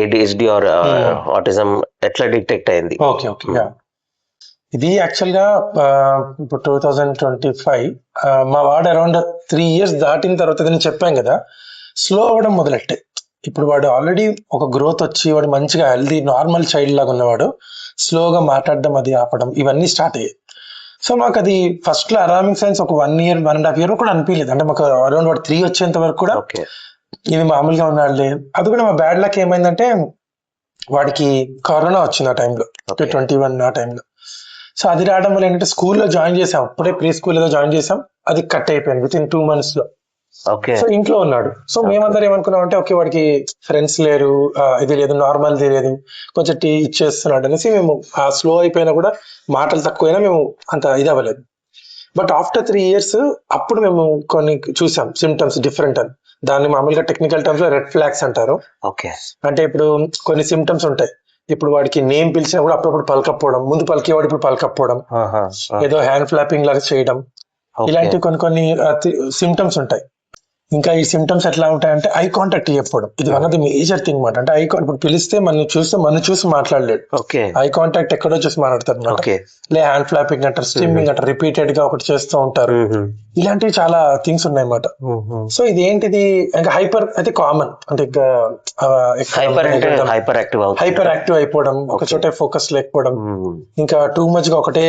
ADHD are autism ఎట్లా detect అయింది? Okay okay ఇది యాక్చువల్గా ఇప్పుడు 2025 మా వాడు అరౌండ్ 3 years దాటిన తర్వాత నేను చెప్పాను కదా, స్లో అవ్వడం మొదలెట్టే. ఇప్పుడు వాడు ఆల్రెడీ ఒక గ్రోత్ వచ్చి వాడు మంచిగా హెల్దీ నార్మల్ చైల్డ్ లాగా ఉన్నవాడు స్లోగా మాట్లాడడం అది ఆపడం ఇవన్నీ స్టార్ట్ అయ్యాయి. సో మాకు అది ఫస్ట్ లో అలార్మింగ్ సైన్స్ ఒక 1 year 1.5 year కూడా అనిపించలేదు. అంటే మాకు అరౌండ్ వాడు 3 వచ్చేంత వరకు కూడా ఇది మామూలుగా ఉన్నాడులే. అది కూడా మా బ్యాడ్ లక్ ఏమైందంటే వాడికి కరోనా వచ్చింది ఆ టైంలో, 21 ఆ టైంలో. సో అది రావడం వల్ల ఏంటంటే స్కూల్లో జాయిన్ చేసాం, అప్పుడే ప్రీ స్కూల్ ఏదో జాయిన్ చేసాం, అది కట్ అయిపోయింది విత్ ఇన్ 2 months లో. సో ఇంట్లో ఉన్నాడు. సో మేమందరం ఏమనుకున్నాం అంటే ఓకే వాడికి ఫ్రెండ్స్ లేరు, ఇది లేదు, నార్మల్ది లేదు, కొంచెం టీ ఇచ్చేస్తున్నాడు అనేసి మేము ఆ స్లో అయిపోయినా కూడా మాటలు తక్కువైనా మేము అంత ఇది అవ్వలేదు. బట్ ఆఫ్టర్ 3 years అప్పుడు మేము కొన్ని చూసాం సిమ్టమ్స్ డిఫరెంట్ అని. దాన్ని మామూలుగా టెక్నికల్ టర్మ్స్ లో రెడ్ ఫ్లాగ్స్ అంటారు. అంటే ఇప్పుడు కొన్ని సిమ్టమ్స్ ఉంటాయి. ఇప్పుడు వాడికి నేమ్ పిలిచినా కూడా అప్పుడప్పుడు పలకపోవడం, ముందు పలికేవాడు ఇప్పుడు పలకపోవడం, ఏదో హ్యాండ్ ఫ్లాపింగ్ లాగా చేయడం, ఇలాంటి కొన్ని సిమ్టమ్స్ ఉంటాయి. ఇంకా ఈ సిమ్టమ్స్ ఎట్లా ఉంటాయంటే ఐ కాంటాక్ట్ చెప్పడం, ఇది one of the major thing మాట. అంటే ఇప్పుడు పిలిస్తే మనం చూసి మాట్లాడలేడు, ఐ కాంటాక్ట్ ఎక్కడో చూసి మాట్లాడతారు అనమాట. లే హ్యాండ్ ఫ్లాపింగ్ అంటారు, స్టిమ్మింగ్ అంటారు, రిపీటెడ్ గా ఒకటి చేస్తూ ఉంటారు. ఇలాంటివి చాలా థింగ్స్ ఉన్నాయి అన్నమాట. సో ఇది ఏంటిది ఇంకా హైపర్ అయితే కామన్, అంటే హైపర్ యాక్టివ్ అయిపోవడం, ఒక చోటే ఫోకస్ లేకపోవడం, ఇంకా టూ మచ్ గా ఒకటే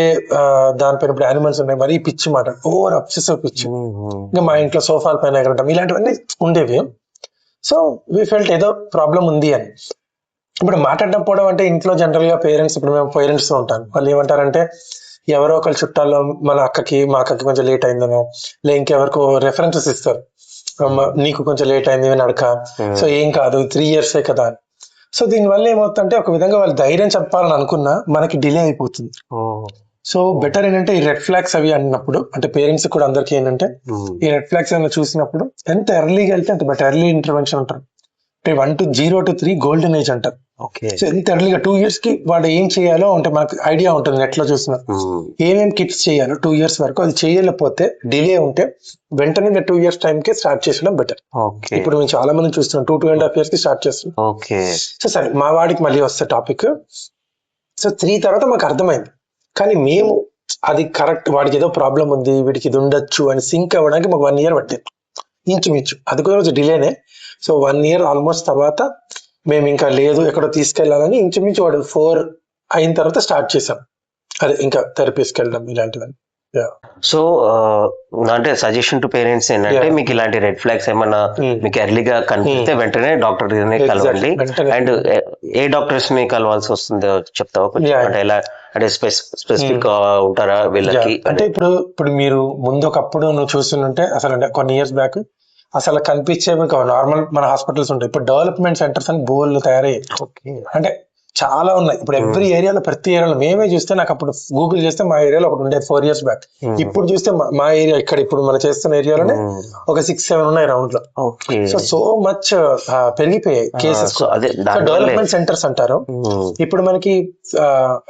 దానిపైన ఇప్పుడు యానిమల్స్ ఉన్నాయి మరి పిచ్చి మాట, ఓవర్ అబ్సెసివ్ పిచ్చి. ఇంకా మా ఇంట్లో సోఫాల పైన ఎగరడం ఇలాంటివన్నీ ఉండేవి. సో వీ ఫెల్ట్ ఏదో ప్రాబ్లం ఉంది అని. ఇప్పుడు మాట్లాడడం పోవడం అంటే ఇంట్లో జనరల్ గా పేరెంట్స్, ఇప్పుడు మేము పేరెంట్స్ తో ఉంటాను, వాళ్ళు ఏమంటారంటే ఎవరో ఒకరి చుట్టాల్లో మా అక్కకి కొంచెం లేట్ అయిందనో, లే ఇంకెవరికో రెఫరెన్సెస్ ఇస్తారు, నీకు కొంచెం లేట్ అయింది నడక, సో ఏం కాదు 3 years కదా అని. సో దీనివల్ల ఏమవుతుందంటే ఒక విధంగా వాళ్ళు ధైర్యం చెప్పాలని అనుకున్నా మనకి డిలే అయిపోతుంది. సో బెటర్ ఏంటంటే ఈ రెడ్ ఫ్లాగ్స్ అవి అన్నప్పుడు, అంటే పేరెంట్స్ కూడా అందరికీ ఏంటంటే ఈ రెడ్ ఫ్లాగ్స్ ఏమైనా చూసినప్పుడు ఎంత ఎర్లీగా వెళ్తే అంత బెటర్. ఎర్లీ ఇంటర్వెన్షన్ అంటారు, అంటే 0 to 3 గోల్డెన్ ఏజ్ అంటారు. సో ఎంత ఎర్లీగా 2 years కి వాడు ఏం చేయాలో అంటే మనకు ఐడియా ఉంటుంది, నెట్ లో చూసిన ఏమేమి కిట్స్ చేయాలో 2 years వరకు. అది చేయలేకపోతే డిలే ఉంటే వెంటనే 2 years టైం కి స్టార్ట్ చేసడం బెటర్. ఇప్పుడు మేము చాలా మంది చూస్తున్నాం 2.5 years కి స్టార్ట్ చేస్తున్నాం. సో సరే మా వాడికి మళ్ళీ వస్తే టాపిక్. సో 3 తర్వాత మాకు అర్థమైంది, కానీ మేము అది కరెక్ట్, వాడికి ఏదో ప్రాబ్లం ఉంది, వీడికి ఇది ఉండొచ్చు అని సింక్ అవ్వడానికి మాకు 1 year పట్టింది ఇంచుమించు. అది కూడా కొంచెం డిలేనే. సో 1 year ఆల్మోస్ట్ తర్వాత మేము ఇంకా లేదు ఎక్కడో తీసుకెళ్లాలని ఇంచుమించు వాడు 4 అయిన తర్వాత స్టార్ట్ చేసాం, అదే ఇంకా థెరపీస్కి వెళ్ళడం ఇలాంటివన్నీ. సో అంటే సజెషన్ టు పేరెంట్స్ ఏంటంటే మీకు ఇలాంటి రెడ్ ఫ్లాగ్స్ ఏమన్నా మీకు ఎర్లీగా కనిపిస్తే వెంటనే డాక్టర్ కలవండి. అండ్ ఏ డాక్టర్స్ ని కలవాల్సి వస్తుందో చెప్తావా కొంచెం? అంటే ఎలా అంటే స్పెసిఫిక్ ఉంటారా వీళ్ళకి? అంటే ఇప్పుడు మీరు ముందు ఒకప్పుడు నువ్వు చూస్తుంటే అసలు అంటే కొన్ని ఇయర్స్ బ్యాక్ అసలు కనిపించేవి నార్మల్ మన హాస్పిటల్స్ ఉంటాయి. ఇప్పుడు డెవలప్మెంట్ సెంటర్స్ అని బోర్లు తయారయ్యాయి, అంటే చాలా ఉన్నాయి. ఇప్పుడు ఎవ్రీ ఏరియాలో ప్రతి ఏరియాలో మేమే చూస్తే, నాకు అప్పుడు గూగుల్ చేస్తే మా ఏరియాలో ఒకటి ఉండేది 4 years బ్యాక్. ఇప్పుడు చూస్తే మా ఏరియా ఇక్కడ ఇప్పుడు మనం చేస్తున్న ఏరియాలోనే ఒక 6-7 ఉన్నాయి రౌండ్ లో. సో మచ్ పెరిగిపోయాయి కేసెస్. డెవలప్మెంట్ సెంటర్స్ అంటారు. ఇప్పుడు మనకి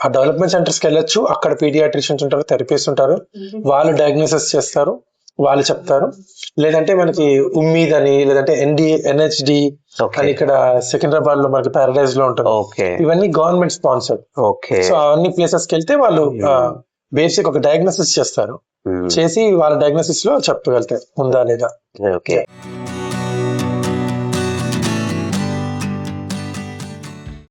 ఆ డెవలప్మెంట్ సెంటర్స్ కి వెళ్ళొచ్చు, అక్కడ పీడియాట్రిషియన్స్ ఉంటారు, థెరపిస్ట్ ఉంటారు, వాళ్ళు డయాగ్నోసిస్ చేస్తారు, వాళ్ళు చెప్తారు. లేదంటే మనకి ఉమ్మీద్ అని, లేదంటే NHD అని ఇక్కడ సికింద్రాబాద్ లో మనకి పారడైజ్ లో ఉంటుంది. ఇవన్నీ గవర్నమెంట్ స్పాన్సర్డ్. సో అవన్నీ ప్లేసెస్ కి వెళ్తే వాళ్ళు బేసిక్ ఒక డయాగ్నోసిస్ చేస్తారు, చేసి వాళ్ళ డయాగ్నోసిస్ లో చెప్పగలుగుతారు ఉందా లేదా.